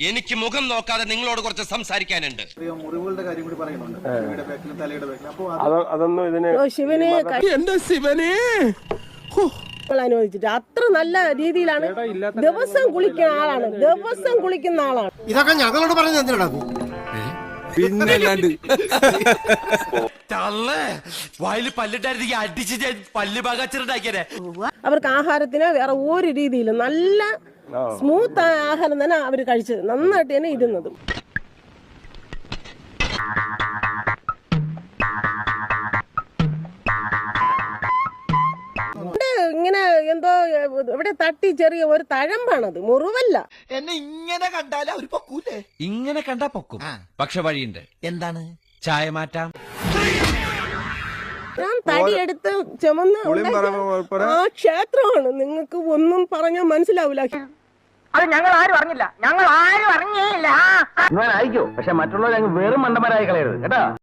എനിക്ക് മുഖം നോക്കാതെ നിങ്ങളോട് കുറച്ച് സംസാരിക്കാനുണ്ട്. മുറിവുകളുടെ കാര്യം കൂടി പറയുന്നുണ്ട്. തലയുടെ ബാക്കിൽ. അപ്പോൾ അതൊന്നും ഇതിന് ശിവനെ എന്റെ ശിവനെ അനുവദിച്ചിട്ട് അത്ര നല്ല രീതിയിലാണ്. ദിവസം കുളിക്കുന്ന ആളാണ്. ഇതൊക്കെ ഞങ്ങളോട് പറഞ്ഞു എന്തിനാ? പിന്നല്ലാണ്ട് വായിൽ പല്ലിട്ടായിരുന്നെങ്കിൽ അടിച്ച് ഞാൻ പല്ല് പാകച്ചിട്ടുണ്ടാക്കിയേ. അവർക്ക് ആഹാരത്തിന് വേറെ ഒരു രീതിയിലും നല്ല സ്മൂത്ത് ആയ ആഹാരം തന്നെ അവർ കഴിച്ചത്, നന്നായിട്ട് തന്നെ ഇരുന്നതും. ഇങ്ങനെ എന്തോ ഇവിടെ തട്ടി ചെറിയ ഒരു തഴമ്പാണത്, മുറിവല്ല. എന്നെ ഇങ്ങനെ കണ്ടാലേ അവര് പൊക്കൂലേ? ഇങ്ങനെ കണ്ടാ പൊക്കും, പക്ഷെ വഴിയുണ്ട്. എന്താണ്? ചായ മാറ്റാം. ഞാൻ തടിയെടുത്ത് ചുമന്ന് ആ ക്ഷേത്രമാണ്. നിങ്ങൾക്ക് ഒന്നും പറഞ്ഞാൽ മനസ്സിലാവില്ല. അത് ഞങ്ങൾ ആരും അറിഞ്ഞില്ല. ഞങ്ങൾ ആരും അറിഞ്ഞേയില്ല. ആയിക്കോ, പക്ഷെ മറ്റുള്ളവർ വെറും മണ്ടന്മാരായി കളയരുത് കേട്ടാ.